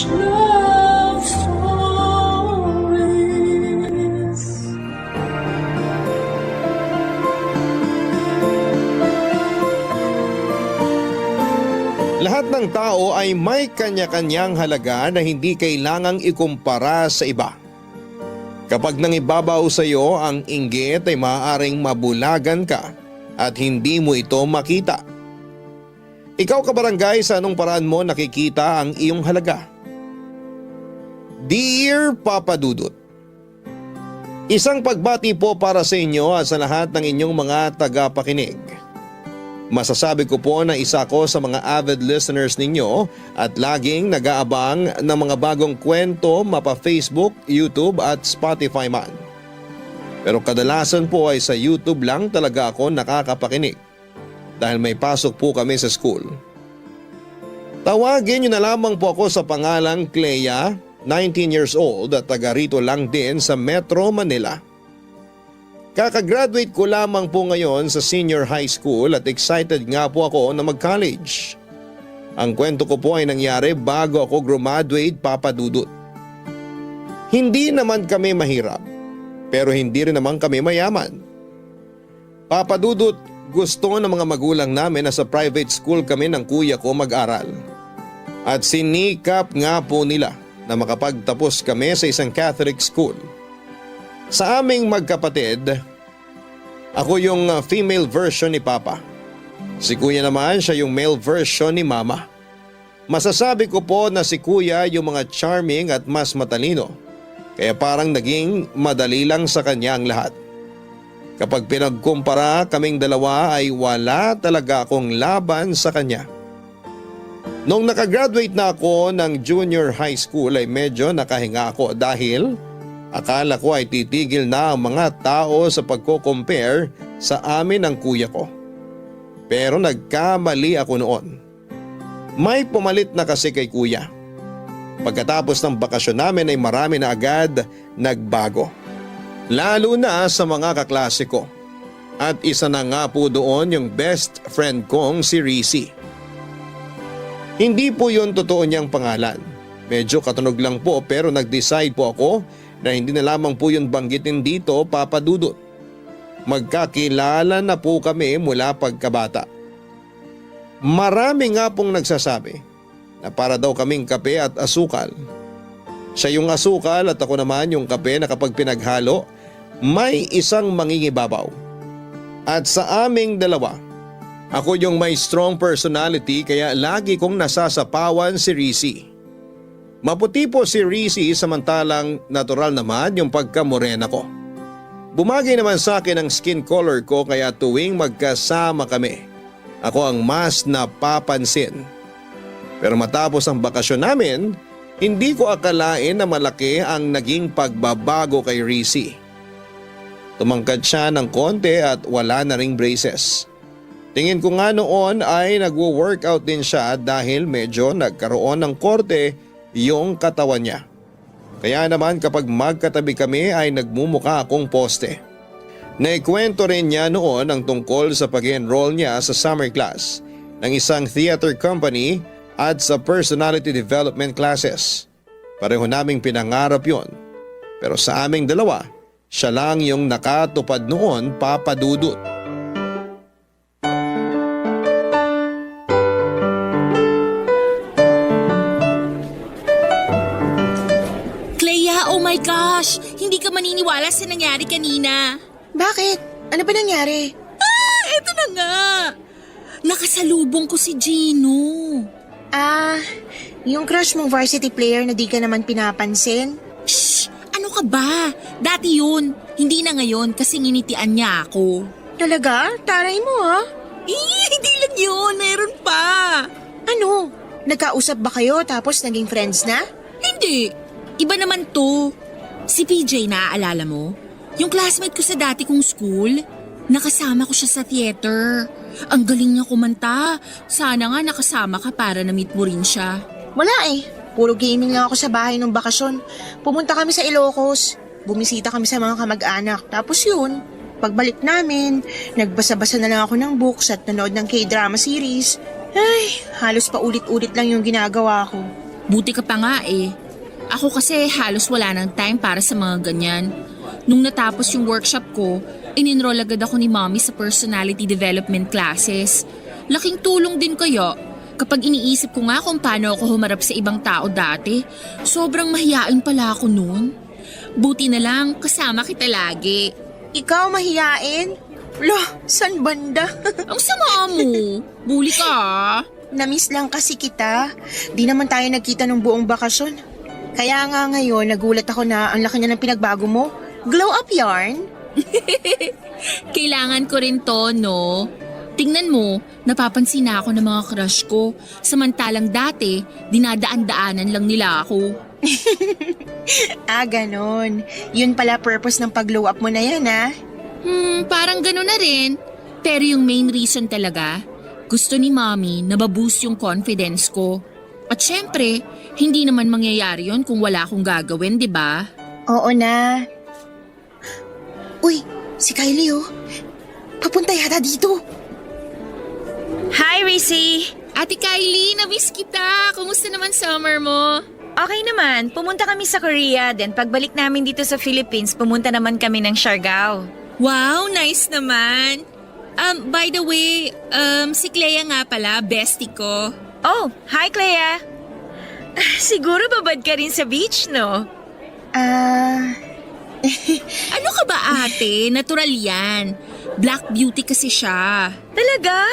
Love stories. Lahat ng tao ay may kanya-kanyang halaga na hindi kailangang ikumpara sa iba. Kapag nangibabaw sa iyo ang inggit ay maaaring mabulagan ka at hindi mo ito makita. Ikaw kabarangay, sa anong paraan mo nakikita ang iyong halaga? Dear Papa Dudut, isang pagbati po para sa inyo at sa lahat ng inyong mga tagapakinig. Masasabi ko po na isa ko sa mga avid listeners ninyo at laging nag-aabang ng mga bagong kwento mapa Facebook, YouTube at Spotify man. Pero kadalasan po ay sa YouTube lang talaga ako nakakapakinig dahil may pasok po kami sa school. Tawagin niyo na lamang po ako sa pangalang Clea, 19 years old at taga rito lang din sa Metro Manila. Kakagraduate ko lamang po ngayon sa senior high school at excited nga po ako na mag-college. Ang kwento ko po ay nangyari bago ako graduate, Papa Dudut. Hindi naman kami mahirap, pero hindi rin naman kami mayaman. Papa Dudut, gusto ng mga magulang namin na sa private school kami ng kuya ko mag-aral. At sinikap nga po nila na makapagtapos kami sa isang Catholic school. Sa aming magkapatid, ako yung female version ni Papa. Si Kuya naman siya yung male version ni Mama. Masasabi ko po na si Kuya yung mga charming at mas matalino, kaya parang naging madali lang sa kanya ang lahat. Kapag pinagkumpara kaming dalawa ay wala talaga akong laban sa kanya. Nung nakagraduate na ako ng junior high school ay medyo nakahinga ako dahil akala ko ay titigil na ang mga tao sa pagko-compare sa amin ng kuya ko. Pero nagkamali ako noon. May pumalit na kasi kay kuya. Pagkatapos ng bakasyon namin ay marami na agad nagbago. Lalo na sa mga kaklase ko. At isa na nga po doon yung best friend kong si Rizzy. Hindi po yun totoo niyang pangalan. Medyo katunog lang po pero nag-decide po ako na hindi na lamang po yun banggitin dito, Papa Dudut. Magkakilala na po kami mula pagkabata. Marami nga pong nagsasabi na para daw kaming kape at asukal. Siya yung asukal at ako naman yung kape na kapag pinaghalo, may isang mangingibabaw. At sa aming dalawa, ako yung may strong personality kaya lagi kong nasasapawan si Rizzy. Maputi po si Rizzy samantalang natural naman yung pagkamorena ko. Bumagay naman sa akin ang skin color ko kaya tuwing magkasama kami, ako ang mas napapansin. Pero matapos ang bakasyon namin, hindi ko akalain na malaki ang naging pagbabago kay Rizzy. Tumangkad siya ng konti at wala na ring braces. Tingin ko nga noon ay nagwo-workout din siya dahil medyo nagkaroon ng korte yung katawan niya. Kaya naman kapag magkatabi kami ay nagmumukha akong poste. Naikwento rin niya noon ang tungkol sa pag-enroll niya sa summer class ng isang theater company at sa personality development classes. Pareho naming pinangarap yon. Pero sa aming dalawa, siya lang yung nakatupad noon, Papa Dudut. Oh my gosh! Hindi ka maniniwala sa nangyari kanina. Bakit? Ano ba nangyari? Eto na nga! Nakasalubong ko si Gino. Yung crush mong varsity player na di ka naman pinapansin? Shh! Ano ka ba? Dati yun. Hindi na ngayon kasi nginitian niya ako. Talaga? Taray mo ha? Hindi lang yun. Meron pa. Ano? Nagkausap ba kayo tapos naging friends na? Hindi. Iba naman to. Si PJ, naaalala mo? Yung classmate ko sa dati kong school. Nakasama ko siya sa theater. Ang galing niya kumanta. Sana nga nakasama ka para na-meet mo rin siya. Wala eh. Puro gaming lang ako sa bahay nung bakasyon. Pumunta kami sa Ilocos. Bumisita kami sa mga kamag-anak. Tapos yun, pagbalik namin, nagbasa-basa na lang ako ng books at nanood ng K-drama series. Ay, halos pa ulit-ulit lang yung ginagawa ko. Buti ka pa nga eh. Ako kasi halos wala ng time para sa mga ganyan. Nung natapos yung workshop ko, in-enroll agad ako ni Mommy sa personality development classes. Laking tulong din kaya. Kapag iniisip ko nga kung paano ako humarap sa ibang tao dati, sobrang mahiyain pala ako noon. Buti na lang kasama kita lagi. Ikaw mahiyain? Lah, san banda? Ang sama mo. Bully ka ah. Namiss lang kasi kita. Di naman tayo nagkita ng buong bakasyon. Kaya nga ngayon, nagulat ako na ang laki na ng pinagbago mo. Glow up yarn? Kailangan ko rin to, no? Tingnan mo, napapansin na ako ng mga crush ko. Samantalang dati, dinadaan-daanan lang nila ako. Ganon. Yun pala purpose ng pag-glow up mo na yan, Parang gano'n na rin. Pero yung main reason talaga, gusto ni Mommy na maboost yung confidence ko. At syempre, hindi naman mangyayari yon kung wala akong gagawin, di ba? Oo na. Uy, si Kylie Papunta yata dito. Hi, Rissy! Ate Kylie, na-miss kita. Kumusta naman summer mo? Okay naman, pumunta kami sa Korea, then pagbalik namin dito sa Philippines, pumunta naman kami ng Siargao. Wow, nice naman. By the way, si Clea nga pala, bestie ko. Oh, hi Clea! Siguro babad ka rin sa beach, no? Ano ka ba ate? Natural yan. Black beauty kasi siya. Talaga?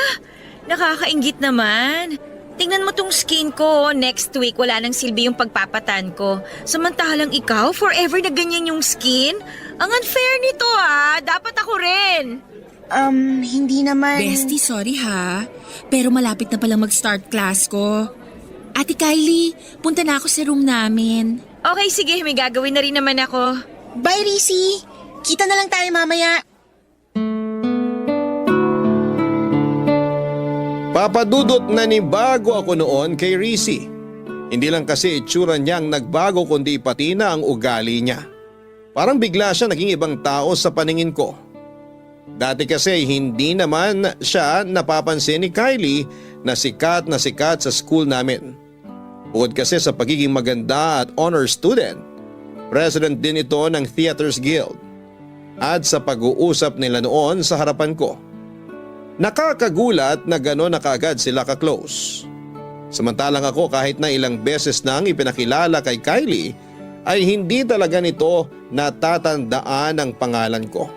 Nakakainggit naman. Tingnan mo tong skin ko, next week wala nang silbi yung pagpapatan ko. Samantalang ikaw, forever na ganyan yung skin? Ang unfair nito dapat ako rin. Hindi naman. Bestie, sorry ha. Pero malapit na palang mag-start class ko. Ate Kylie, punta na ako sa room namin. Okay, sige, may gagawin na rin naman ako. Bye, Rissy. Kita na lang tayo mamaya. Papadudot na ni bago ako noon kay Rissy. Hindi lang kasi itsura niyang nagbago kundi pati na ang ugali niya. Parang bigla siya naging ibang tao sa paningin ko. Dati kasi hindi naman siya napapansin ni Kylie na sikat sa school namin. Bukod kasi sa pagiging maganda at honor student, president din ito ng Theaters Guild. At sa pag-uusap nila noon sa harapan ko, nakakagulat na gano'n na kaagad sila ka-close. Samantalang ako kahit na ilang beses nang ipinakilala kay Kylie ay hindi talaga nito natatandaan ang pangalan ko.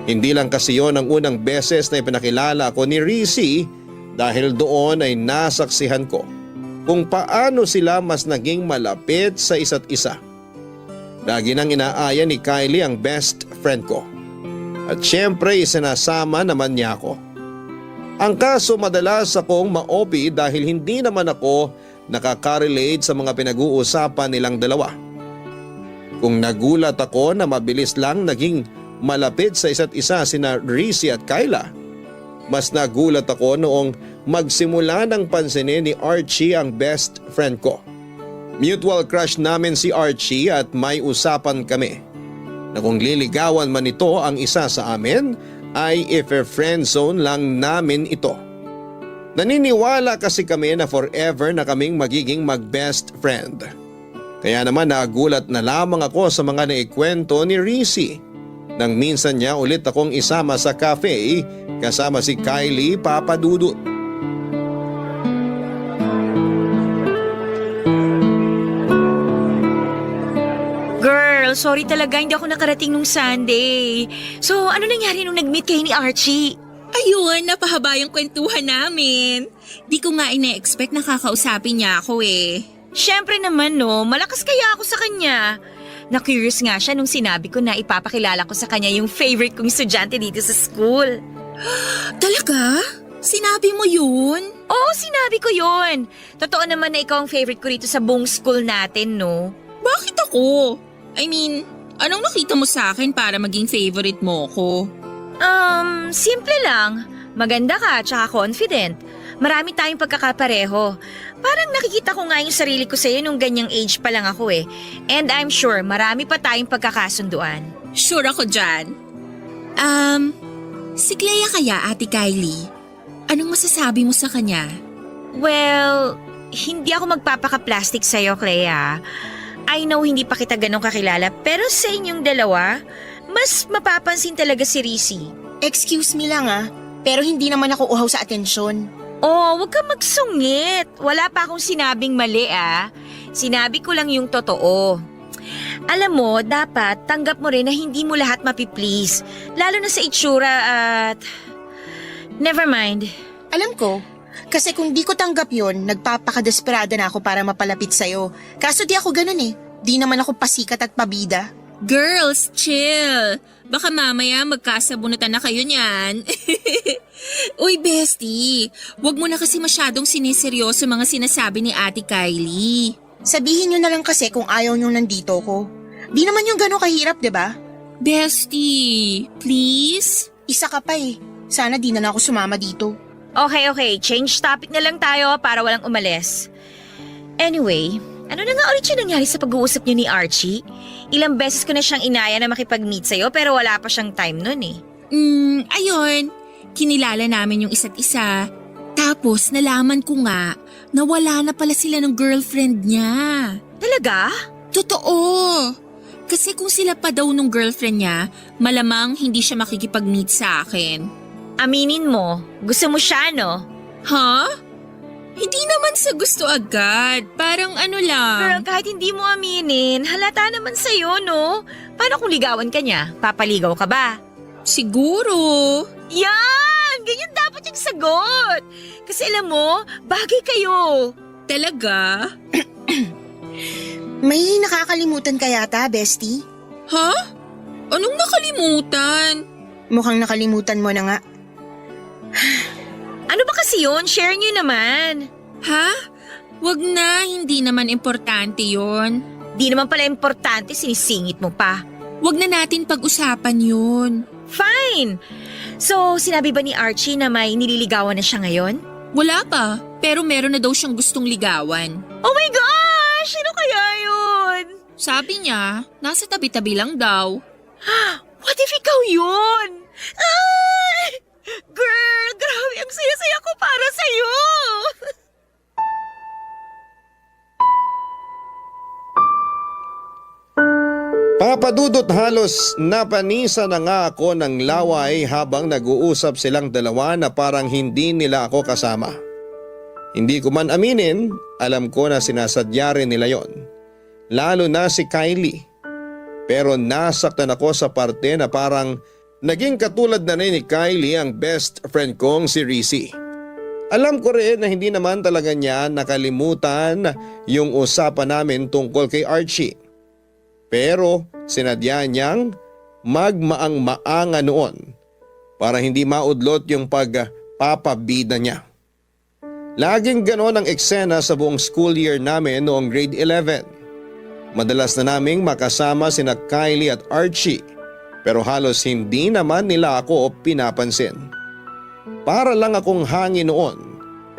Hindi lang kasi yon ang unang beses na ipinakilala ako ni Rissy dahil doon ay nasaksihan ko kung paano sila mas naging malapit sa isa't isa. Lagi nang inaaya ni Kylie ang best friend ko. At syempre isinasama naman niya ako. Ang kaso madalas akong ma-OP dahil hindi naman ako nakaka-relate sa mga pinag-uusapan nilang dalawa. Kung nagulat ako na mabilis lang naging malapit sa isa't isa sina Rissy at Kyla, mas nagulat ako noong magsimula ng pansinin ni Archie ang best friend ko. Mutual crush namin si Archie at may usapan kami na kung liligawan man ito ang isa sa amin ay if-friend zone lang namin ito. Naniniwala kasi kami na forever na kaming magiging mag-best friend. Kaya naman nagulat na lamang ako sa mga naikwento ni Rissy nang minsan niya ulit akong isama sa cafe kasama si Kylie Papadudut. Girl, sorry talaga, hindi ako nakarating nung Sunday. So, ano nangyari nung nag-meet kayo ni Archie? Ayun, napahaba yung kwentuhan namin. Di ko nga ina-expect na kakausapin niya ako eh. Siyempre naman no, malakas kaya ako sa kanya. Na-curious nga siya nung sinabi ko na ipapakilala ko sa kanya yung favorite kong estudyante dito sa school. Talaga? Sinabi mo yun? Oo, sinabi ko yun. Totoo naman na ikaw ang favorite ko rito sa buong school natin, no? Bakit ako? I mean, anong nakita mo sa akin para maging favorite mo ko? Simple lang. Maganda ka, tsaka confident. Marami tayong pagkakapareho. Parang nakikita ko nga yung sarili ko sa'yo nung ganyang age pa lang ako eh. And I'm sure marami pa tayong pagkakasunduan. Sure ako dyan. Si Clea kaya, Ate Kylie? Anong masasabi mo sa kanya? Well, hindi ako magpapaka-plastic sa'yo, Clea. I know hindi pa kita ganun kakilala, pero sa inyong dalawa, mas mapapansin talaga si Rizzy. Excuse me lang pero hindi naman ako uhaw sa atensyon. Oh, wag kang magsungit. Wala pa akong sinabing mali Sinabi ko lang yung totoo. Alam mo, dapat tanggap mo rin na hindi mo lahat mapiplease. Lalo na sa itsura at... Never mind. Alam ko, kasi kung di ko tanggap yon, nagpapakadesperada na ako para mapalapit sa'yo. Kaso di ako ganun Di naman ako pasikat at pabida. Girls, chill. Baka mamaya magkasabunutan na kayo niyan. Uy, bestie, wag mo na kasi masyadong siniseryoso mga sinasabi ni Ate Kylie. Sabihin nyo na lang kasi kung ayaw nyo nandito ko. Di naman yung gano'ng kahirap, diba? Bestie, please? Isa ka pa Sana di na lang ako sumama dito. Okay. Change topic na lang tayo para walang umalis. Anyway, ano na nga ulit yung nangyari sa pag-uusap niyo ni Archie? Ilang beses ko na siyang inaya na makipag-meet sa'yo pero wala pa siyang time nun Ayun. Kinilala namin yung isa't isa. Tapos nalaman ko nga na wala na pala sila ng girlfriend niya. Talaga? Totoo. Kasi kung sila pa daw nung girlfriend niya, malamang hindi siya makikipag-meet sa akin. Aminin mo, gusto mo siya, no? Ha? Hindi naman sa gusto agad. Parang ano lang. Pero kahit hindi mo aminin, halata naman sa'yo, no? Paano kung ligawan ka niya? Papaligaw ka ba? Siguro. Yan! Ganyan dapat yung sagot! Kasi alam mo, bagay kayo. Talaga? May nakakalimutan ka yata, bestie? Ha? Anong nakalimutan? Mukhang nakalimutan mo na nga. Ano ba kasi yun? Share niyo naman. Ha? Wag na, hindi naman importante yon. Di naman pala importante, sinisingit mo pa. Wag na natin pag-usapan yun. Fine! So, sinabi ba ni Archie na may nililigawan na siya ngayon? Wala pa, pero meron na daw siyang gustong ligawan. Oh my gosh! Sino kaya yun? Sabi niya, nasa tabi-tabi lang daw. What if ikaw yun? Ay! Girl, grabe ang saya-saya ko para sa'yo! Papadudot halos napanisa na nga ako ng laway habang nag-uusap silang dalawa na parang hindi nila ako kasama. Hindi ko man aminin, alam ko na sinasadya rin nila yon. Lalo na si Kylie. Pero nasaktan ako sa parte na parang naging katulad na rin ni Kylie ang best friend kong si Rizzy. Alam ko rin na hindi naman talaga niya nakalimutan yung usapan namin tungkol kay Archie. Pero sinadya niyang magmaang-maanga noon para hindi maudlot yung pagpapabida niya. Laging ganon ang eksena sa buong school year namin noong grade 11. Madalas na naming makasama sina Kylie at Archie pero halos hindi naman nila ako pinapansin. Para lang akong hangin noon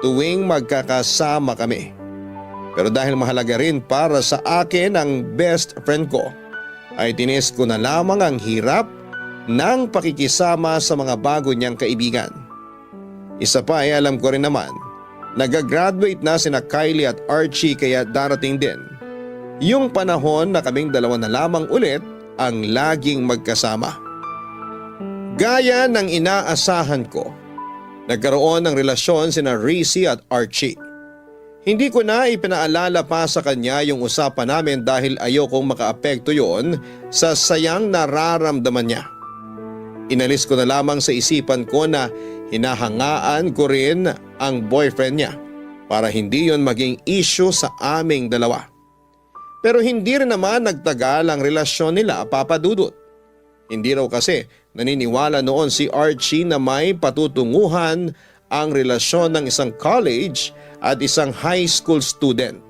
tuwing magkakasama kami. Pero dahil mahalaga rin para sa akin ang best friend ko, ay tinis ko na lamang ang hirap ng pakikisama sa mga bago niyang kaibigan. Isa pa ay alam ko rin naman, nag-graduate na sina Kylie at Archie kaya darating din yung panahon na kaming dalawa na lamang ulit ang laging magkasama. Gaya ng inaasahan ko, nagkaroon ng relasyon sina Rizzy at Archie. Hindi ko na ipinaalala pa sa kanya yung usapan namin dahil ayokong makaapekto yon sa sayang nararamdaman niya. Inalis ko na lamang sa isipan ko na hinahangaan ko rin ang boyfriend niya para hindi yon maging issue sa aming dalawa. Pero hindi rin naman nagtagal ang relasyon nila, Papa Dudut. Hindi raw kasi naniniwala noon si Archie na may patutunguhan ang relasyon ng isang college at isang high school student.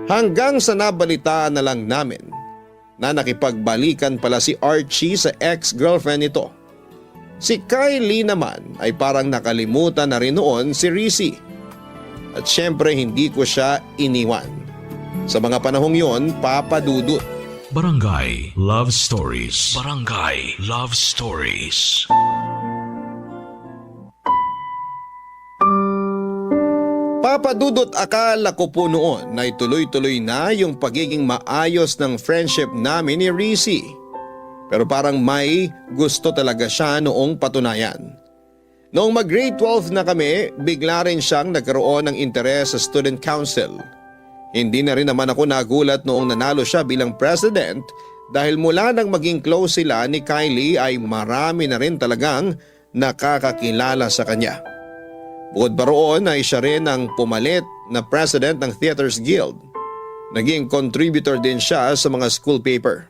Hanggang sa nabalitaan na lang namin na nakipagbalikan pala si Archie sa ex-girlfriend nito. Si Kylie naman ay parang nakalimutan na rin noon si Rizzy. At syempre hindi ko siya iniwan. Sa mga panahong yon, Papa Dudut. Barangay Love Stories. Barangay Love Stories. Papadudot, akala ko po noon na ituloy-tuloy na yung pagiging maayos ng friendship namin ni Rizzy. Pero parang may gusto talaga siya noong patunayan. Noong mag-grade 12 na kami, bigla rin siyang nagkaroon ng interes sa student council. Hindi na rin naman ako nagulat noong nanalo siya bilang president dahil mula nang maging close sila ni Kylie ay marami na rin talagang nakakakilala sa kanya. Bukod pa roon ay siya rin ang pumalit na president ng Theaters Guild. Naging contributor din siya sa mga school paper.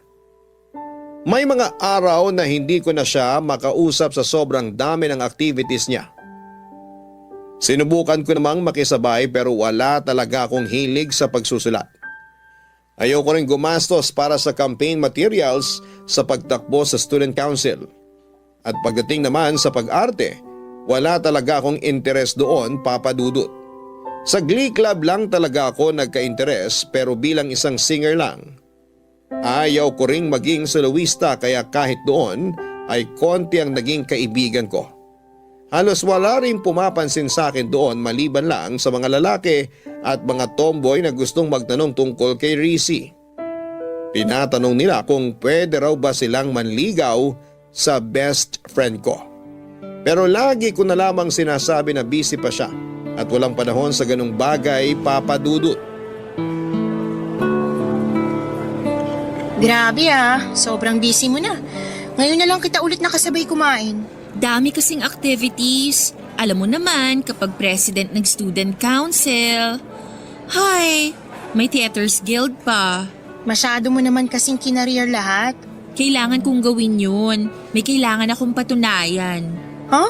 May mga araw na hindi ko na siya makausap sa sobrang dami ng activities niya. Sinubukan ko namang makisabay pero wala talaga akong hilig sa pagsusulat. Ayoko rin gumastos para sa campaign materials sa pagtakbo sa student council. At pagdating naman sa pag-arte, wala talaga akong interes doon, Papa Dudut. Sa Glee Club lang talaga ako nagka-interes pero bilang isang singer lang. Ayaw ko ring maging soloista kaya kahit doon ay konti ang naging kaibigan ko. Halos wala rin pumapansin sa akin doon maliban lang sa mga lalaki at mga tomboy na gustong magtanong tungkol kay Rizzy. Tinatanong nila kung pwede raw ba silang manligaw sa best friend ko. Pero lagi ko na lamang sinasabi na busy pa siya at walang panahon sa ganung bagay, Papa Dudut. Grabe sobrang busy mo na. Ngayon na lang kita ulit nakasabay kumain. Dami kasing activities. Alam mo naman kapag president ng student council. Hi, may Theaters Guild pa. Masyado mo naman kasing kinareer lahat. Kailangan kong gawin yun. May kailangan akong patunayan. Huh?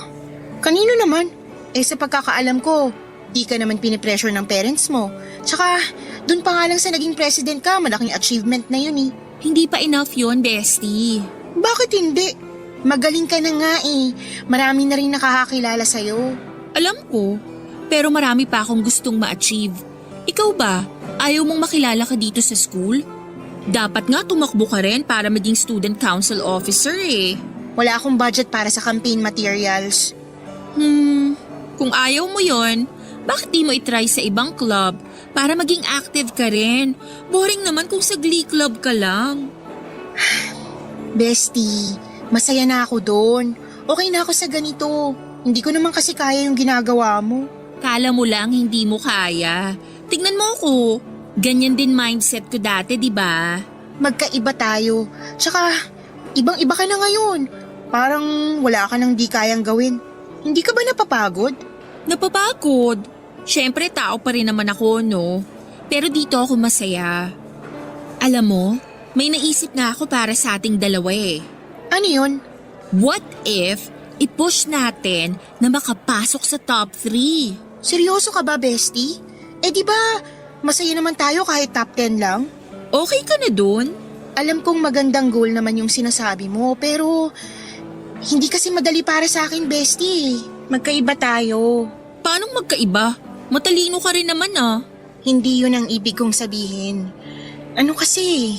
Kanino naman? Sa pagkakaalam ko, di ka naman pinipressure ng parents mo. Tsaka, dun pa nga lang sa naging president ka, malaking achievement na yun eh. Hindi pa enough yun, bestie. Bakit hindi? Magaling ka na nga eh. Marami na rin nakakakilala sa'yo. Alam ko, pero marami pa akong gustong ma-achieve. Ikaw ba, ayaw mong makilala ka dito sa school? Dapat nga tumakbo ka rin para maging student council officer eh. Wala akong budget para sa campaign materials. Kung ayaw mo yon, bakit di mo itry sa ibang club para maging active ka rin? Boring naman kung sa Glee Club ka lang. Bestie, masaya na ako doon. Okay na ako sa ganito. Hindi ko naman kasi kaya yung ginagawa mo. Kala mo lang hindi mo kaya. Tignan mo ako. Ganyan din mindset ko dati, di ba? Magkaiba tayo. Tsaka, ibang-iba ka na ngayon. Parang wala ka nang di kayang gawin. Hindi ka ba napapagod? Napapagod. Siyempre tao pa rin naman ako, no? Pero dito ako masaya. Alam mo, may naisip nga ako para sa ating dalawa eh. Ano yun? What if i-push natin na makapasok sa top 3? Seryoso ka ba, bestie? Di ba, masaya naman tayo kahit top 10 lang? Okay ka na dun? Alam kong magandang goal naman yung sinasabi mo, pero hindi kasi madali para sa akin, bestie. Magkaiba tayo. Paanong magkaiba? Matalino ka rin naman ah. Hindi yun ang ibig kong sabihin. Ano kasi,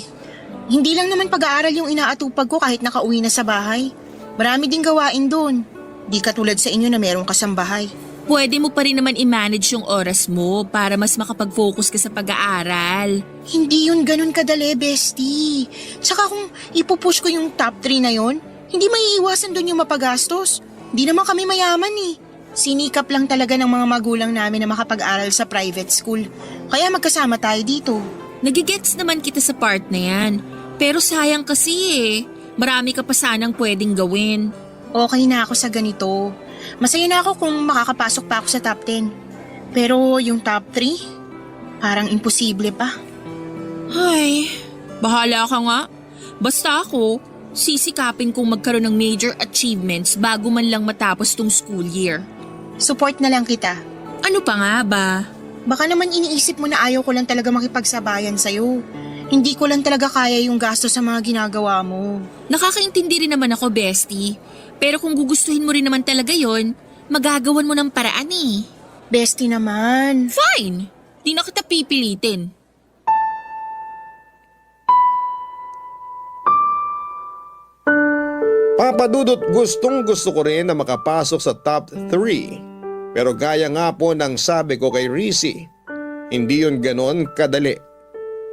hindi lang naman pag-aaral yung inaatupag ko kahit nakauwi na sa bahay. Marami ding gawain doon. Di katulad sa inyo na merong kasambahay. Pwede mo pa rin naman i-manage yung oras mo para mas makapag-focus ka sa pag-aaral. Hindi yun ganun kadali, bestie. Tsaka kung ipupush ko yung top 3 na yon, hindi maiiwasan doon yung mapagastos. Di naman kami mayaman eh. Sinikap lang talaga ng mga magulang namin na makapag-aral sa private school. Kaya magkasama tayo dito. Nagigets naman kita sa part na yan. Pero sayang kasi eh. Marami ka pa sanang pwedeng gawin. Okay na ako sa ganito. Masaya na ako kung makakapasok pa ako sa top 10. Pero yung top 3, parang imposible pa. Ay, bahala ka nga. Basta ako, sisikapin kong magkaroon ng major achievements bago man lang matapos tong school year. Support na lang kita. Ano pa nga ba? Baka naman iniisip mo na ayaw ko lang talaga makipagsabayan sa'yo. Hindi ko lang talaga kaya yung gasto sa mga ginagawa mo. Nakakaintindi rin naman ako, bestie. Pero kung gugustuhin mo rin naman talaga yon, magagawan mo ng paraan eh. Bestie naman. Fine! Di na kita pipilitin. Papa Dudut, gustong gusto ko rin na makapasok sa top 3. Pero gaya nga po ng sabi ko kay Rizzy, hindi yun ganon kadali.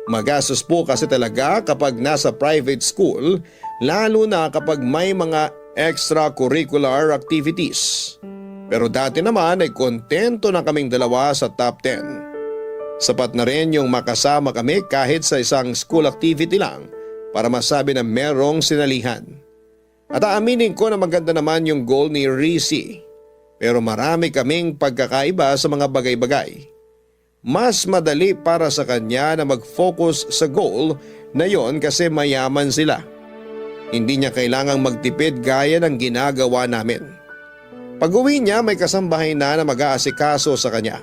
Magastos po kasi talaga kapag nasa private school, lalo na kapag may mga extracurricular activities. Pero dati naman ay kontento na kaming dalawa sa top 10. Sapat na rin yung makasama kami kahit sa isang school activity lang para masabi na merong sinalihan. At aaminin ko na maganda naman yung goal ni Rizzy. Pero marami kaming pagkakaiba sa mga bagay-bagay. Mas madali para sa kanya na mag-focus sa goal na yon kasi mayaman sila. Hindi niya kailangang magtipid gaya ng ginagawa namin. Pag-uwi niya may kasambahay na mag-aasikaso sa kanya.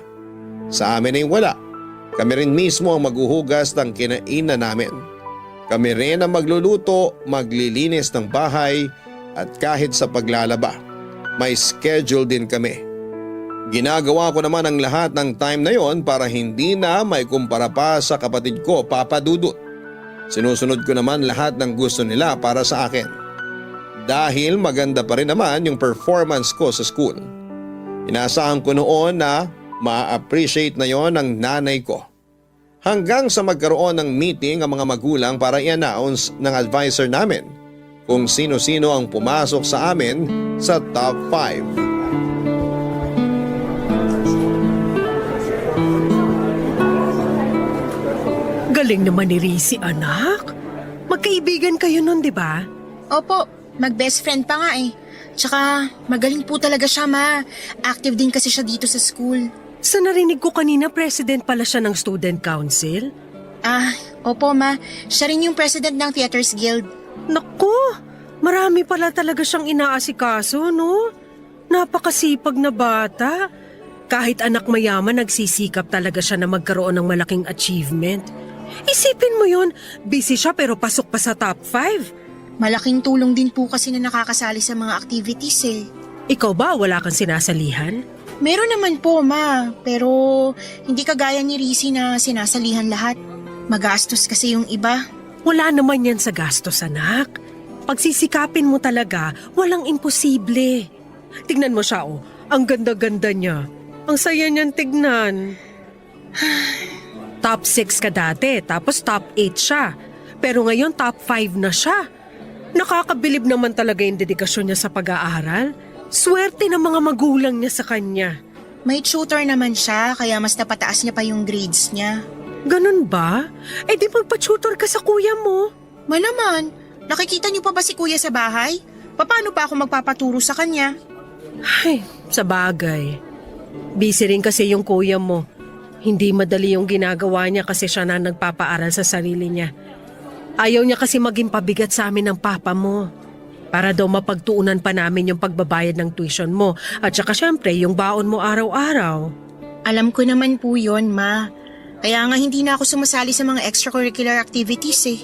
Sa amin ay wala. Kami rin mismo ang maghuhugas ng kinainan namin. Kami rin ang magluluto, maglilinis ng bahay at kahit sa paglalaba. May schedule din kami. Ginagawa ko naman ang lahat ng time na yon para hindi na may kumpara pa sa kapatid ko, Papa Dudut. Sinusunod ko naman lahat ng gusto nila para sa akin. Dahil maganda pa rin naman yung performance ko sa school. Inaasahan ko noon na ma-appreciate na yon ng nanay ko. Hanggang sa magkaroon ng meeting ang mga magulang para i-announce ng advisor namin kung sino-sino ang pumasok sa amin sa top 5. Galing naman ni Rizzy, anak. Magkaibigan kayo nun, di ba? Opo, mag-best friend pa nga eh. Tsaka magaling po talaga siya, ma. Active din kasi siya dito sa school. Sa narinig ko kanina, president pala siya ng student council. Opo ma. Siya rin yung president ng Theaters Guild. Naku, marami pala talaga siyang inaasikaso, no? Napakasipag na bata. Kahit anak mayaman, nagsisikap talaga siya na magkaroon ng malaking achievement. Isipin mo yun, busy siya pero pasok pa sa top 5. Malaking tulong din po kasi na nakakasali sa mga activities eh. Ikaw ba, wala kang sinasalihan? Meron naman po ma, pero hindi kagaya ni Rizzy na sinasalihan lahat. Magastos kasi yung iba. Wala naman yan sa gastos, anak. Pagsisikapin mo talaga, walang imposible. Tignan mo siya, oh. Ang ganda-ganda niya. Ang saya niyan tignan. Top 6 ka dati, tapos top 8 siya. Pero ngayon top 5 na siya. Nakakabilib naman talaga yung dedikasyon niya sa pag-aaral. Swerte ng mga magulang niya sa kanya. May tutor naman siya, kaya mas napataas niya pa yung grades niya. Ganun ba? Eh di magpa-tutor ka sa kuya mo. Malaman, nakikita niyo pa ba si kuya sa bahay? Paano pa ako magpapaturo sa kanya? Ay, sa bagay. Busy rin kasi yung kuya mo. Hindi madali yung ginagawa niya kasi siya na nagpapaaral sa sarili niya. Ayaw niya kasi maging pabigat sa amin ng papa mo. Para daw mapagtuunan pa namin yung pagbabayad ng tuition mo at saka syempre yung baon mo araw-araw. Alam ko naman po yon, ma. Kaya nga hindi na ako sumasali sa mga extracurricular activities eh.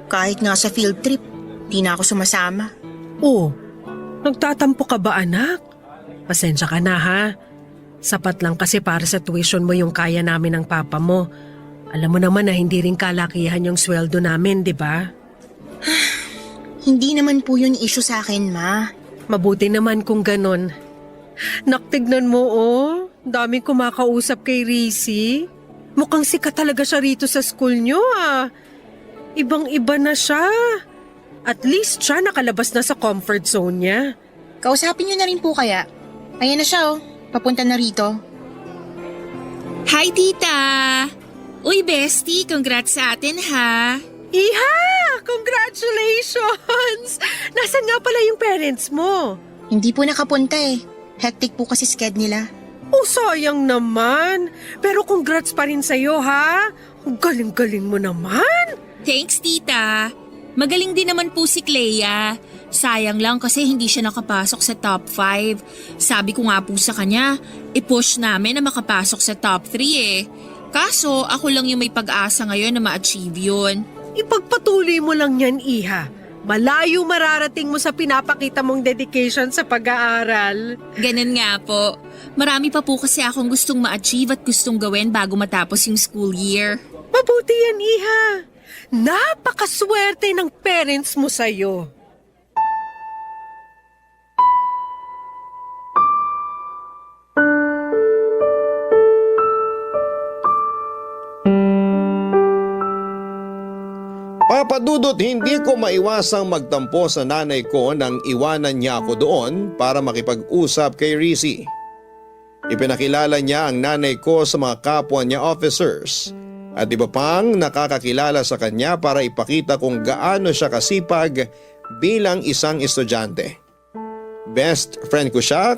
Kahit nga sa field trip, hindi na ako sumasama. Oh, nagtatampo ka ba anak? Pasensya ka na ha. Sapat lang kasi para sa tuition mo yung kaya namin ng papa mo. Alam mo naman na hindi rin kalakihan yung sweldo namin, di ba? Hindi naman po yun issue sa akin, ma. Mabuti naman kung ganon. Naktignan mo oh, daming kumakausap kay Rizzy. Mukhang sikat talaga siya rito sa school nyo ah. Ibang-iba na siya. At least siya nakalabas na sa comfort zone niya. Kausapin niyo na rin po kaya. Ayan na siya oh, papunta na rito. Hi, tita! Uy, bestie, congrats sa atin ha! Iha! Congratulations! Nasaan nga pala yung parents mo? Hindi po nakapunta eh. Hectic po kasi sked nila. Oh, sayang naman. Pero congrats pa rin sa'yo, ha? Ang galing-galing mo naman. Thanks, tita. Magaling din naman po si Clea. Sayang lang kasi hindi siya nakapasok sa top 5. Sabi ko nga po sa kanya, i-push namin na makapasok sa top 3 eh. Kaso ako lang yung may pag-asa ngayon na ma-achieve yun. Ipagpatuloy mo lang yan, Iha. Malayo mararating mo sa pinapakita mong dedication sa pag-aaral. Ganun nga po. Marami pa po kasi akong gustong ma-achieve at gustong gawin bago matapos yung school year. Mabuti yan, Iha. Napakaswerte ng parents mo sa'yo. Papa Dudut, hindi ko maiwasang magtampo sa nanay ko nang iwanan niya ako doon para makipag-usap kay Rizzy. Ipinakilala niya ang nanay ko sa mga kapwa niya officers at iba pang nakakakilala sa kanya para ipakita kung gaano siya kasipag bilang isang estudyante. Best friend ko siya,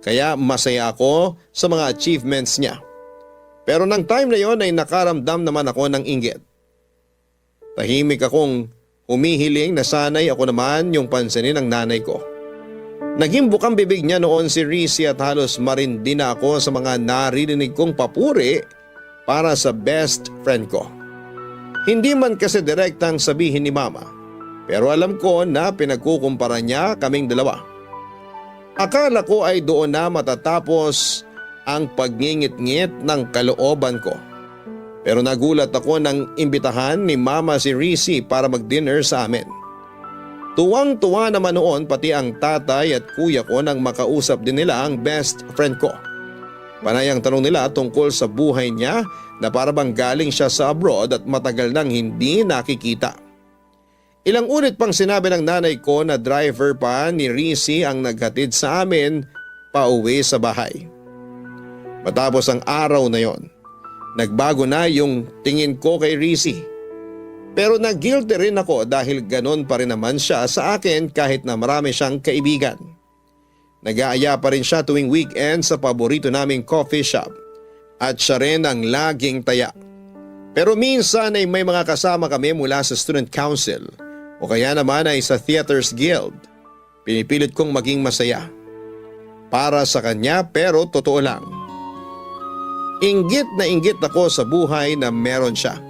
kaya masaya ako sa mga achievements niya. Pero nang time na yon ay nakaramdam naman ako ng inggit. Tahimik akong humihiling na sanay ako naman yung pansinin ng nanay ko. Naging bukang bibig niya noon si Rizzy at halos marindi na ako sa mga naririnig kong papuri para sa best friend ko. Hindi man kasi direktang sabihin ni mama, pero alam ko na pinagkukumpara niya kaming dalawa. Akala ko ay doon na matatapos ang pagngingit-ngit ng kalooban ko. Pero nagulat ako nang imbitahan ni mama si Rizzy para mag-dinner sa amin. Tuwang-tuwa naman noon pati ang tatay at kuya ko nang makausap din nila ang best friend ko. Panay ang tanong nila tungkol sa buhay niya na para bang galing siya sa abroad at matagal nang hindi nakikita. Ilang ulit pang sinabi ng nanay ko na driver pa ni Rizzy ang naghatid sa amin pauwi sa bahay. Matapos ang araw na yon, nagbago na yung tingin ko kay Rizzy. Pero nag-guilty rin ako dahil ganon pa rin naman siya sa akin kahit na marami siyang kaibigan. Nag-aaya pa rin siya tuwing weekend sa paborito naming coffee shop at siya rin ang laging taya. Pero minsan ay may mga kasama kami mula sa student council o kaya naman ay sa theaters guild. Pinipilit kong maging masaya. Para sa kanya pero totoo lang. Inggit na inggit ako sa buhay na meron siya.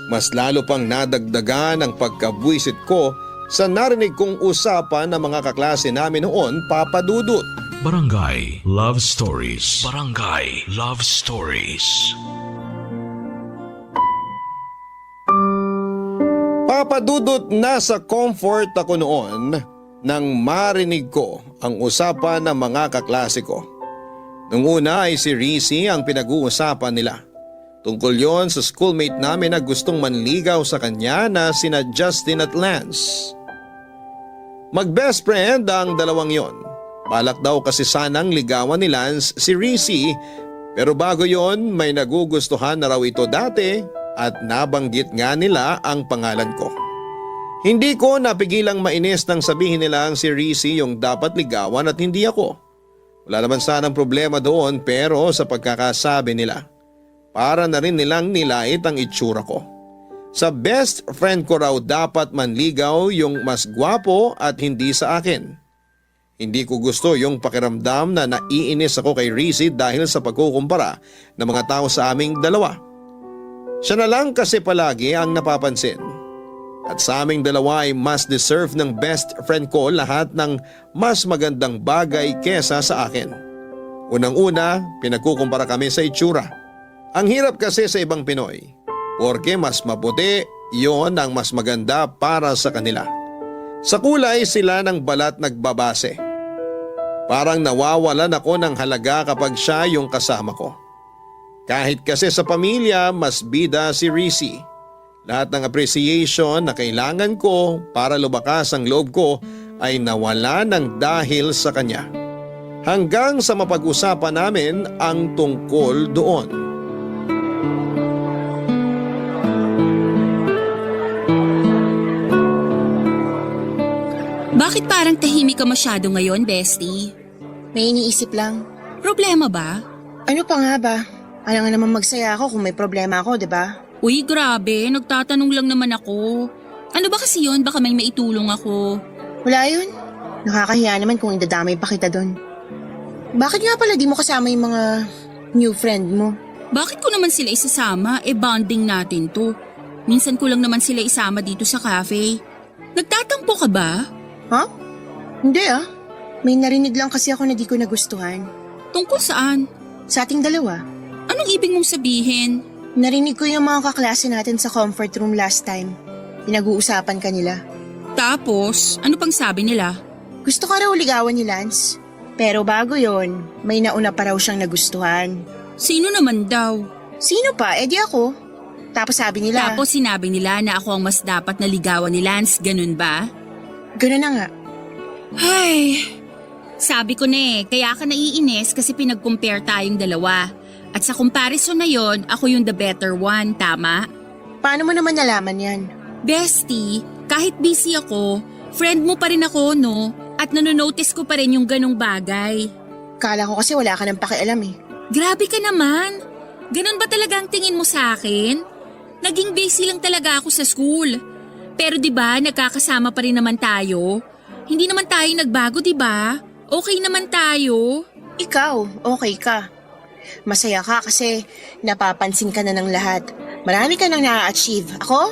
Mas lalo pang nadagdagan ang pagkabwisit ko sa narinig kong usapan ng mga kaklase namin noon, Papa Dudut. Barangay Love Stories. Barangay Love Stories. Papa Dudut, nasa comfort ako noon nang marinig ko ang usapan ng mga kaklase ko. Nung una ay si Rizzy ang pinag-uusapan nila. Tungkol yon sa schoolmate namin na gustong manligaw sa kanya na sina Justin at Lance. Mag-best friend ang dalawang yon. Balak daw kasi sanang ligawan ni Lance si Rizzy, pero bago yon may nagugustuhan na raw ito dati at nabanggit nga nila ang pangalan ko. Hindi ko napigilang mainis nang sabihin nila ang si Rizzy yung dapat ligawan at hindi ako. Wala naman sanang problema doon pero sa pagkakasabi nila, para na rin nilang nilait ang itsura ko. Sa best friend ko raw dapat manligaw yung mas gwapo at hindi sa akin. Hindi ko gusto yung pakiramdam na naiinis ako kay Rizzy dahil sa pagkukumpara ng mga tao sa aming dalawa. Siya na lang kasi palagi ang napapansin. At sa aming dalawa ay mas deserve ng best friend ko lahat ng mas magandang bagay kesa sa akin. Unang-una, pinagkukumpara kami sa itsura. Ang hirap kasi sa ibang Pinoy, porque mas maputi, yon ang mas maganda para sa kanila. Sa kulay sila ng balat nagbabase. Parang nawawalan ako ng halaga kapag siya yung kasama ko. Kahit kasi sa pamilya, mas bida si Rizzy. Lahat ng appreciation na kailangan ko para lumakas ang loob ko ay nawala ng dahil sa kanya. Hanggang sa mapag-usapan namin ang tungkol doon. Bakit parang tahimik ka masyado ngayon, bestie? May iniisip lang. Problema ba? Ano pa nga ba? Alam nga naman magsaya ako kung may problema ako, di ba? Uy, grabe. Nagtatanong lang naman ako. Ano ba kasi yun? Baka may maitulong ako. Wala yun. Nakakahiya naman kung idadamay pa kita doon. Bakit nga pala di mo kasama yung mga new friend mo? Bakit ko naman sila isasama? Bonding natin to. Minsan ko lang naman sila isama dito sa cafe. Nagtatampo ka ba? Ha? Hindi ah. May narinig lang kasi ako na di ko nagustuhan. Tungkol saan? Sa ating dalawa. Anong ibig mong sabihin? Narinig ko yung mga kaklase natin sa comfort room last time. Pinag-uusapan ka nila. Tapos, ano pang sabi nila? Gusto ka raw ligawan ni Lance. Pero bago yon, may nauna pa raw siyang nagustuhan. Sino naman daw? Sino pa? Eh di ako. Tapos sabi nila, Tapos sinabi nila na ako ang mas dapat na ligawan ni Lance, ganun ba? ganun na nga. Ay, sabi ko na kaya ka naiinis kasi pinag-compare tayong dalawa. At sa comparison na yon, ako yung the better one, tama? Paano mo naman nalaman yan? Bestie, kahit busy ako, friend mo pa rin ako, no? At nanonotice ko pa rin yung ganong bagay. Kala ko kasi wala ka nang pakialam eh. Grabe ka naman. Ganon ba talaga ang tingin mo sa akin? Naging busy lang talaga ako sa school. Pero 'di ba, nagkakasama pa rin naman tayo? Hindi naman tayo nagbago, 'di ba? Okay naman tayo. Ikaw, okay ka. Masaya ka kasi napapansin ka na ng lahat. Marami ka nang na-achieve. Ako?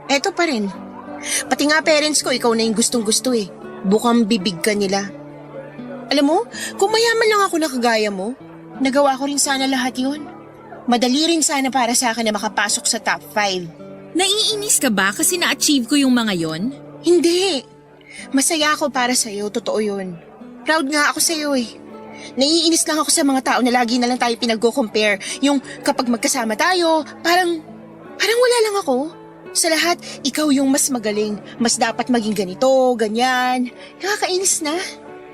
Eto pa rin. Pati nga parents ko, ikaw na yung gustong-gusto eh. Bukang bibig ka nila. Alam mo, kung mayaman lang ako na kagaya mo, nagawa ko rin sana lahat yun. Madali rin sana para sa akin na makapasok sa top 5. Naiinis ka ba kasi na-achieve ko yung mga yon? Hindi. Masaya ako para sa'yo, totoo yun. Proud nga ako sa'yo eh. Naiinis lang ako sa mga tao na lagi na lang tayo pinag-compare. Yung kapag magkasama tayo, parang wala lang ako. Sa lahat, ikaw yung mas magaling. Mas dapat maging ganito, ganyan. Nakakainis na.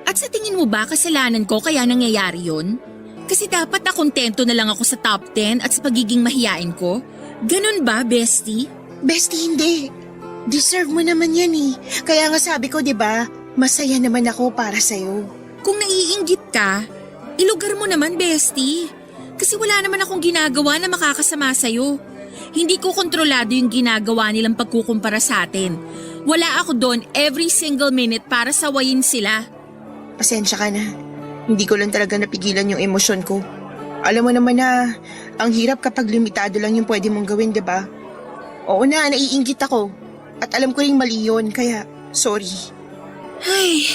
At sa tingin mo ba kasalanan ko kaya nangyayari yon? Kasi dapat na kontento na lang ako sa top 10 at sa pagiging mahiyain ko? Ganun ba, bestie? Bestie, hindi. Deserve mo naman yan eh. Kaya nga sabi ko, 'di ba? Masaya naman ako para sa'yo. Kung naiinggit ka, ilugar mo naman, bestie. Kasi wala naman akong ginagawa na makakasama sa'yo. Hindi ko kontrolado yung ginagawa nilang pagkukumpara sa atin. Wala ako doon every single minute para sawayin sila. Pasensya ka na. Hindi ko lang talaga napigilan yung emosyon ko. Alam mo naman na ang hirap kapag limitado lang yung pwede mong gawin, 'di ba? Oo na, naiinggit ako. At alam ko ring mali yun, kaya sorry. Ay,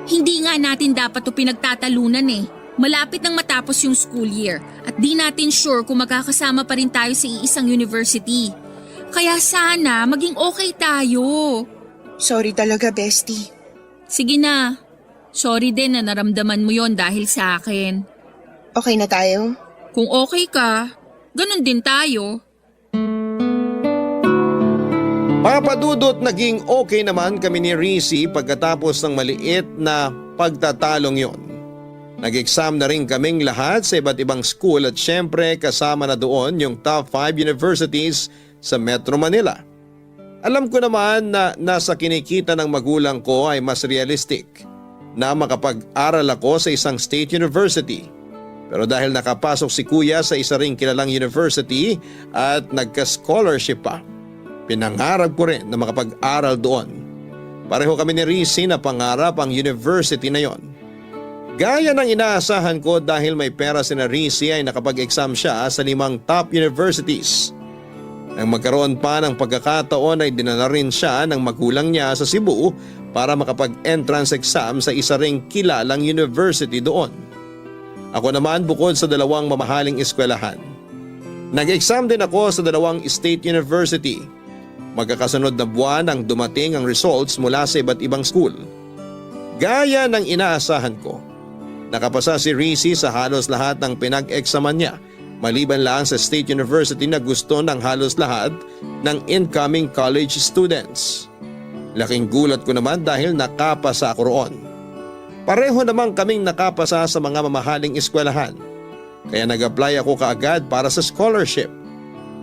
hindi nga natin dapat ito pinagtatalunan eh. Malapit nang matapos yung school year at di natin sure kung magkakasama pa rin tayo sa iisang university. Kaya sana maging okay tayo. Sorry talaga, bestie. Sige na. Sorry din na naramdaman mo yon dahil sa akin. Okay na tayo? Kung okay ka, ganun din tayo. Papadudot, naging okay naman kami ni Rizzy pagkatapos ng maliit na pagtatalong yon. Nag-exam na rin kaming lahat sa iba't ibang school at syempre kasama na doon yung top 5 universities sa Metro Manila. Alam ko naman na nasa kinikita ng magulang ko ay mas realistic na makapag-aral ako sa isang state university. Pero dahil nakapasok si kuya sa isa ring kilalang university at nagka-scholarship pa, pinangarap ko rin na makapag-aral doon. Pareho kami ni Rizzy na pangarap ang university na yon. Gaya ng inaasahan ko dahil may pera si na Rizzy ay nakapag-exam siya sa 5 top universities. Nang magkaroon pa ng pagkakataon ay dinala rin siya ng magulang niya sa Cebu para makapag-entrance exam sa isa ring kilalang university doon. Ako naman bukod sa 2 mamahaling eskwelahan. Nag-exam din ako sa 2 state university. Magkakasunod na buwan ang dumating ang results mula sa iba't ibang school. Gaya ng inaasahan ko, nakapasa si Rizzy sa halos lahat ng pinag-examan niya, maliban lang sa state university na gusto ng halos lahat ng incoming college students. Laking gulat ko naman dahil nakapasa ako roon. Pareho naman kaming nakapasa sa mga mamahaling eskwelahan. Kaya nag-apply ako kaagad para sa scholarship.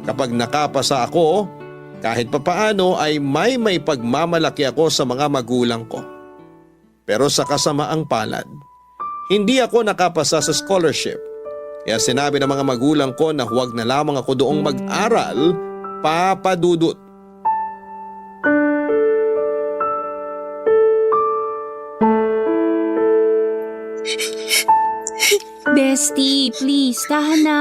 Kapag nakapasa ako, kahit papaano ay may pagmamalaki ako sa mga magulang ko. Pero sa kasamaang palad, hindi ako nakapasa sa scholarship. Kaya sinabi ng mga magulang ko na huwag na lamang ako doong mag-aral, papadudot. Bestie, please, tahan na.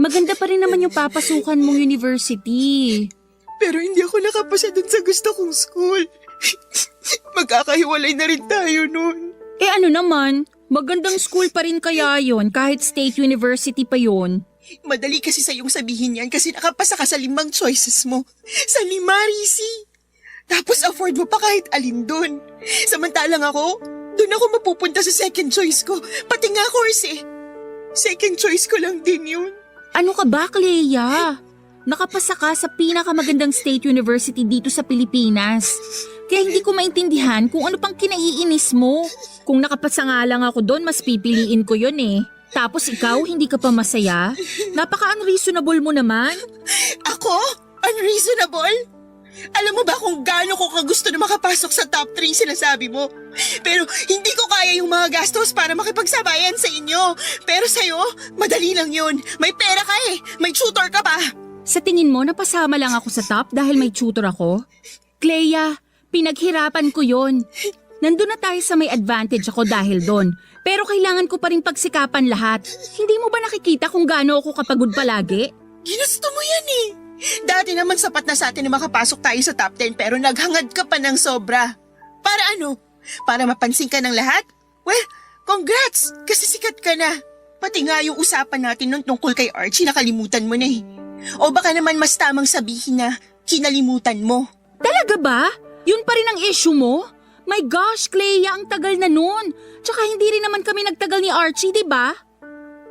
Maganda pa rin naman yung papasukan mong university. Pero hindi ako nakapasa dun sa gusto kong school. Magkakahiwalay na rin tayo nun. Eh ano naman, magandang school pa rin kaya yon kahit state university pa yon. Madali kasi sa'yong sabihin yan kasi nakapasa ka sa 5 choices mo. Sa 5, Rizzy. Tapos afford mo pa kahit alin dun. Samantalang ako, dun ako mapupunta sa second choice ko. Pati nga course eh. Second choice ko lang din yun. Ano ka ba, Clea? Nakapasa ka sa pinakamagandang state university dito sa Pilipinas. Kaya hindi ko maintindihan kung ano pang kinaiinis mo. Kung nakapasa nga lang ako doon, mas pipiliin ko yun eh. Tapos ikaw, hindi ka pa masaya? Napaka-unreasonable mo naman. Ako? Unreasonable? Alam mo ba kung gaano ko kagusto na makapasok sa top 3 sinasabi mo? Pero hindi ko kaya yung mga gastos para makipagsabayan sa inyo. Pero sa'yo, madali lang yun. May pera ka eh. May tutor ka pa. Sa tingin mo, napasama lang ako sa top dahil may tutor ako? Clea, pinaghirapan ko yon. Nandun na tayo sa may advantage ako dahil doon. Pero kailangan ko pa rin pagsikapan lahat. Hindi mo ba nakikita kung gaano ako kapagod palagi? Ginusto mo yan eh. Dati naman sapat na sa atin na makapasok tayo sa top 10 pero naghangad ka pa ng sobra. Para ano? Para mapansin ka ng lahat? Well, congrats! Kasi sikat ka na. Pati nga yung usapan natin nung tungkol kay Archie nakalimutan mo na eh. O baka naman mas tamang sabihin na kinalimutan mo. Talaga ba? Yun pa rin ang issue mo? My gosh, Clea, ang tagal na nun. Tsaka hindi rin naman kami nagtagal ni Archie, di ba?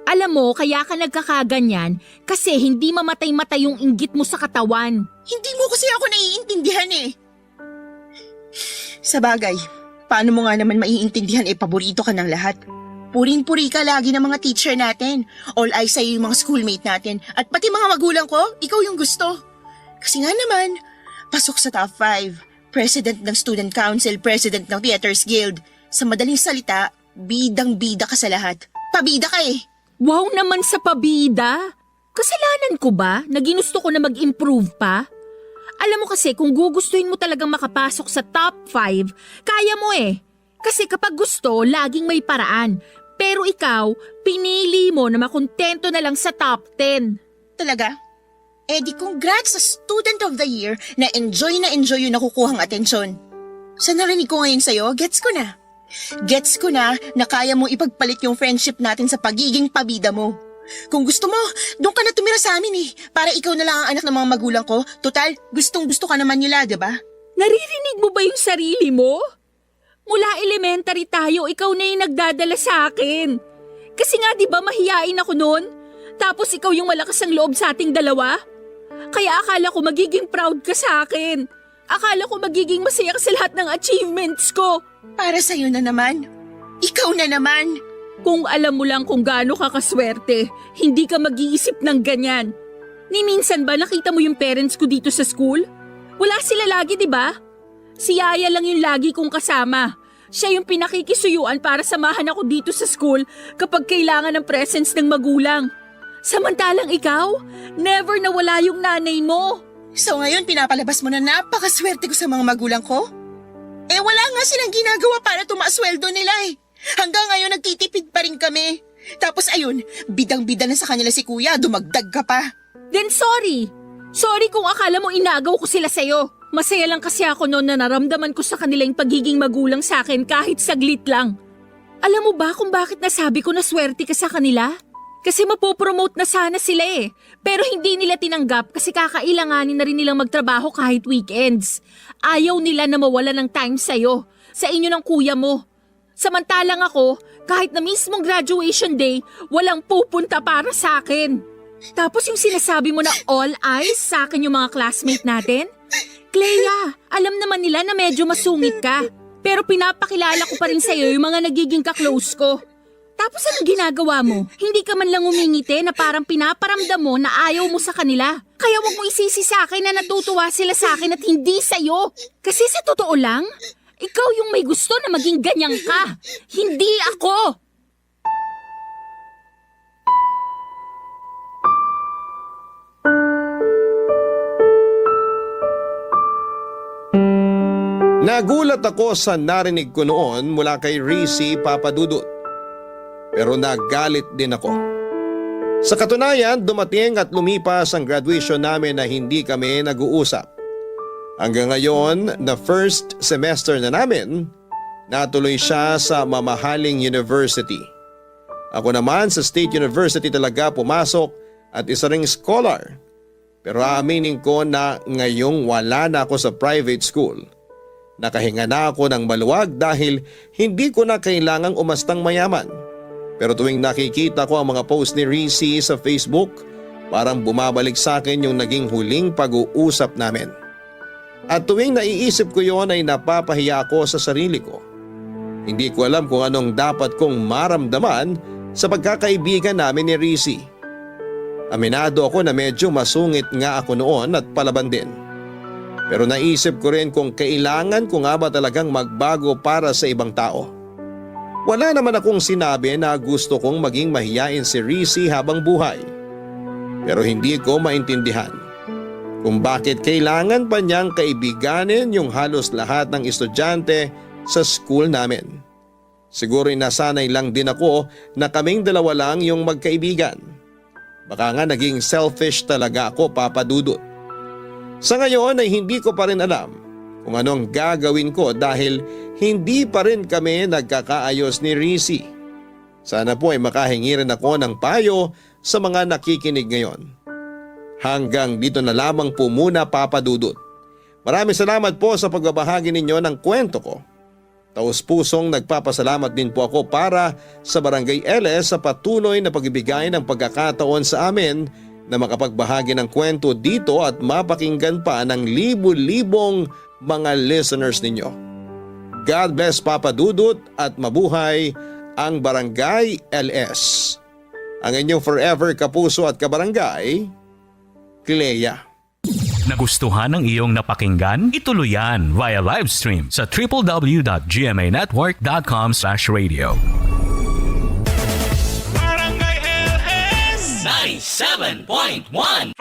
Alam mo, kaya ka nagkakaganyan kasi hindi mamatay-matay yung inggit mo sa katawan. Hindi mo kasi ako naiintindihan eh. Sa bagay, paano mo nga naman maiintindihan paborito ka ng lahat? Puring-puri ka lagi ng mga teacher natin. All eyes sa'yo yung mga schoolmate natin. At pati mga magulang ko, ikaw yung gusto. Kasi nga naman, pasok sa top 5. President ng Student Council, President ng Theaters Guild. Sa madaling salita, bidang-bida ka sa lahat. Pabida ka eh. Wow naman sa pabida! Kasalanan ko ba na ginusto ko na mag-improve pa? Alam mo kasi kung gugustuhin mo talagang makapasok sa top 5, kaya mo eh. Kasi kapag gusto, laging may paraan. Pero ikaw, pinili mo na makontento na lang sa top 10. Talaga? Eh di congrats sa Student of the Year na enjoy yung nakukuhang atensyon. Sa narinig ko ngayon sa'yo, gets ko na. Gets ko na kaya mo ipagpalit yung friendship natin sa pagiging pabida mo. Kung gusto mo, doon ka na tumira sa amin eh. Para ikaw na lang ang anak ng mga magulang ko. Total, gustong-gusto ka naman nila, diba? Naririnig mo ba yung sarili mo? Mula elementary tayo, ikaw na yung nagdadala sa akin. Kasi nga di ba mahiyain ako noon? Tapos ikaw yung malakas ang loob sa ating dalawa? Kaya akala ko magiging proud ka sa akin. Akala ko magiging masaya ka sa lahat ng achievements ko. Para sa'yo na naman. Ikaw na naman. Kung alam mo lang kung gaano ka kaswerte, hindi ka mag-iisip ng ganyan. Ni minsan ba nakita mo yung parents ko dito sa school? Wala sila lagi, di ba? Si Yaya lang yung lagi kong kasama. Siya yung pinakikisuyuan para samahan ako dito sa school kapag kailangan ng presence ng magulang. Samantalang ikaw, never nawala yung nanay mo. So ngayon pinapalabas mo na napakaswerte ko sa mga magulang ko? Eh wala nga silang ginagawa para tumaasweldo nila eh. Hanggang ngayon nagtitipid pa rin kami. Tapos ayun, bidang-bida na sa kanila si kuya, dumagdag ka pa. Then sorry. Sorry kung akala mo inagaw ko sila sa'yo. Masaya lang kasi ako noon na naramdaman ko sa kanila yung pagiging magulang sa akin kahit saglit lang. Alam mo ba kung bakit nasabi ko na swerte ka sa kanila? Kasi mapopromote na sana sila eh. Pero hindi nila tinanggap kasi kakailanganin na rin nilang magtrabaho kahit weekends. Ayaw nila na mawala ng time sa'yo, sa inyo ng kuya mo. Samantalang ako, kahit na mismong graduation day, walang pupunta para sa akin. Tapos yung sinasabi mo na all eyes sa akin yung mga classmate natin? Clea, alam naman nila na medyo masungit ka. Pero pinapakilala ko pa rin sa'yo yung mga nagiging kaklose ko. Tapos anong ginagawa mo? Hindi ka man lang umingiti na parang pinaparamdam mo na ayaw mo sa kanila. Kaya wag mo isisi sa akin na natutuwa sila sa akin at hindi sa'yo. Kasi sa totoo lang, ikaw yung may gusto na maging ganyan ka. Hindi ako. Nagulat ako sa narinig ko noon mula kay Rizzy Papadudut. Pero nagalit din ako. Sa katunayan, dumating at lumipas ang graduation namin na hindi kami nag-uusap. Hanggang ngayon, na first semester na namin, natuloy siya sa mamahaling university. Ako naman sa State University talaga pumasok at isa ring scholar. Pero aaminin ko na ngayong wala na ako sa private school. Nakahinga na ako ng maluwag dahil hindi ko na kailangang umastang mayaman. Pero tuwing nakikita ko ang mga post ni Rizzy sa Facebook, Parang bumabalik sa akin yung naging huling pag-uusap namin. At tuwing naiisip ko yon ay napapahiya ako sa sarili ko. Hindi ko alam kung anong dapat kong maramdaman sa pagkakaibigan namin ni Rizzy. Aminado ako na medyo masungit nga ako noon at palaban din. Pero naisip ko rin kung kailangan ko nga ba talagang magbago para sa ibang tao. Wala naman akong sinabi na gusto kong maging mahiyain si Rizzy habang buhay. Pero hindi ko maintindihan kung bakit kailangan pa niyang kaibiganin yung halos lahat ng estudyante sa school namin. Siguro'y nasanay lang din ako na kaming dalawa lang yung magkaibigan. Baka nga naging selfish talaga ako, Papa Dudut. Sa ngayon ay hindi ko pa rin alam kung anong gagawin ko dahil hindi pa rin kami nagkakaayos ni Rizzy. Sana po ay makahingi rin ako ng payo sa mga nakikinig ngayon. Hanggang dito na lamang po muna, Papa Dudut. Maraming salamat po sa pagbabahagi ninyo ng kwento ko. Taos-pusong nagpapasalamat din po ako para sa Barangay LS sa patuloy na pagbibigay ng pagkakataon sa amin na makapagbahagi ng kwento dito at mapakinggan pa ng libu-libong mga listeners ninyo. God bless, Papa Dudut, at mabuhay ang Barangay LS. Ang inyong forever kapuso at kabarangay, Clea. Nagustuhan ng iyong napakinggan? Ituloy yan via live stream sa www.gmanetwork.com/radio. Barangay LS 97.1